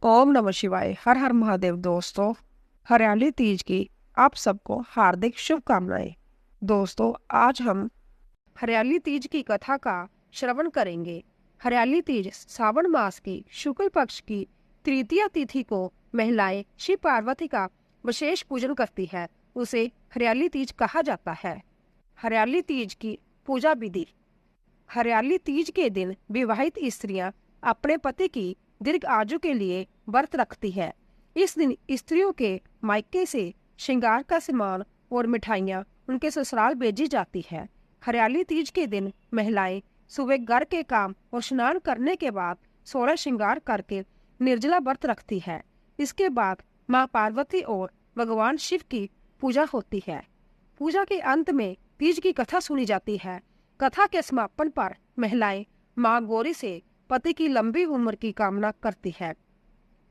ओम नमः शिवाय। हर हर महादेव। दोस्तों, हरियाली तीज की आप सबको हार्दिक शुभकामनाएं। दोस्तों, आज हम हरियाली तीज की कथा का श्रवण करेंगे। हरियाली तीज सावन मास की शुक्ल पक्ष की तृतीया तिथि को महिलाएं शिव पार्वती का विशेष पूजन करती है। उसे हरियाली तीज कहा जाता है। हरियाली तीज की पूजा विधि। हरियाली तीज के दिन विवाहित स्त्रियां अपने पति की दीर्घ आयु के लिए व्रत रखती है। इस दिन स्त्रियों के मायके से श्रृंगार का सामान और मिठाइयाँ उनके ससुराल भेजी जाती है। हरियाली तीज के दिन महिलाएं सुबह घर के काम और स्नान करने के बाद 16 श्रृंगार करके निर्जला व्रत रखती है। इसके बाद माँ पार्वती और भगवान शिव की पूजा होती है। पूजा के अंत में तीज की कथा सुनी जाती है। कथा के समापन पर महिलाएं माँ गौरी से पति की लंबी उम्र की कामना करती है।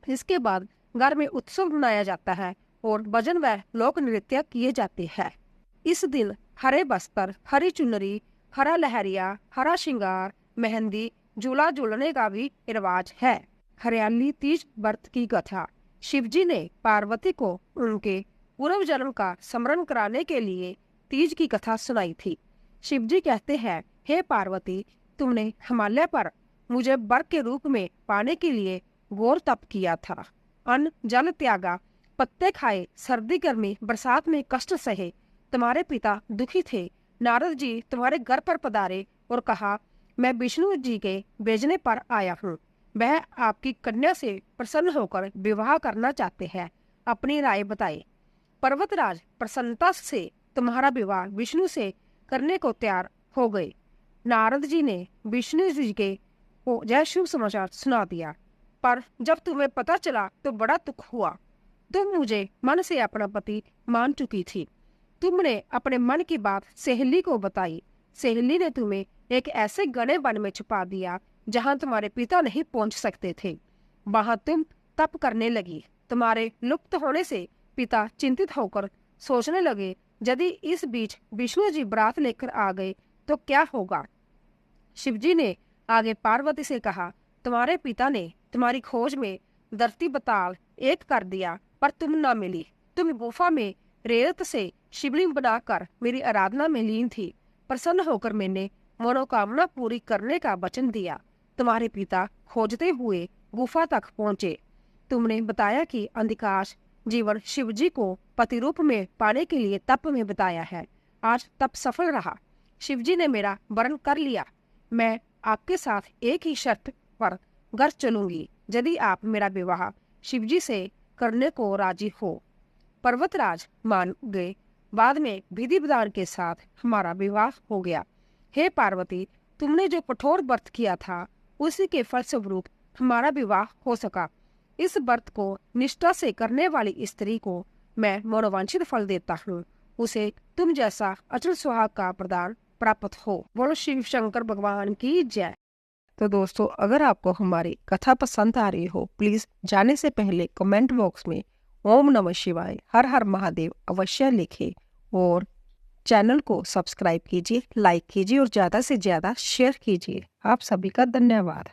इसके बाद घर में उत्सव मनाया जाता है और भजन व लोक नृत्य किए जाते हैं। इस दिन हरे बस्तर, हरी चुनरी, हरा लहरिया, हरा श्रृंगार, मेहंदी, झूला झूलने का भी रिवाज है। हरियाली तीज व्रत की कथा। शिवजी ने पार्वती को उनके पूर्व जन्म का स्मरण कराने के लिए तीज की कथा सुनाई थी। शिवजी कहते हैं, हे पार्वती, तुमने हिमालय पर मुझे वर के रूप में पाने के लिए घोर तप किया था। अन्न जल त्यागा, पत्ते खाए, सर्दी गर्मी बरसात में कष्ट सहे। तुम्हारे पिता दुखी थे। नारद जी तुम्हारे घर पर पधारे और कहा, मैं विष्णु जी के भेजने पर आया हूँ। वह आपकी कन्या से प्रसन्न होकर विवाह करना चाहते हैं। अपनी राय बताए। पर्वतराज प्रसन्नता से तुम्हारा विवाह विष्णु से करने को तैयार हो गए। नारद जी ने विष्णु जी के को यह शुभ समाचार सुना दिया। पर जब तुम्हें पता चला तो बड़ा दुख हुआ। तुम मुझे मन से अपना पति मान चुकी थी। तुमने अपने मन की बात सहेली को बताई। सहेली ने तुम्हें एक ऐसे घने वन में छुपा दिया जहां तुम्हारे पिता नहीं पहुंच सकते थे। वहां तुम तप करने लगी। तुम्हारे लुप्त होने से पिता चिंतित होकर सोचने लगे, यदि इस बीच विष्णु जी बारात लेकर आ गए तो क्या होगा। शिवजी ने आगे पार्वती से कहा, तुम्हारे पिता ने तुम्हारी खोज में धरती बताल एक कर दिया, पर तुम न मिली। तुम गुफा में रेत से शिवलिंग बनाकर मेरी आराधना में लीन थी। प्रसन्न होकर मैंने मनोकामना पूरी करने का वचन दिया। तुम्हारे पिता खोजते हुए गुफा तक पहुंचे। तुमने बताया कि अंधकाश जीवन शिवजी को पति रूप में पाने के लिए तप में बताया है। आज तप सफल रहा। शिवजी ने मेरा वरण कर लिया। मैं आपके साथ एक ही शर्त पर घर चलूंगी, यदि आप मेरा विवाह शिवजी से करने को राजी हो। पर्वतराज मान गए। बाद में विधि विधान के साथ हमारा विवाह हो गया। हे पार्वती, तुमने जो कठोर व्रत किया था उसी के फलस्वरूप हमारा विवाह हो सका। इस व्रत को निष्ठा से करने वाली स्त्री को मैं मनोवांछित फल देता हूँ। उसे तुम जैसा अचल सुहाग का प्रदान प्राप्त हो। बोलो शिव शंकर भगवान की जय। तो दोस्तों, अगर आपको हमारी कथा पसंद आ रही हो, प्लीज जाने से पहले कमेंट बॉक्स में ओम नमः शिवाय, हर हर महादेव अवश्य लिखें और चैनल को सब्सक्राइब कीजिए, लाइक कीजिए और ज़्यादा से ज़्यादा शेयर कीजिए। आप सभी का धन्यवाद।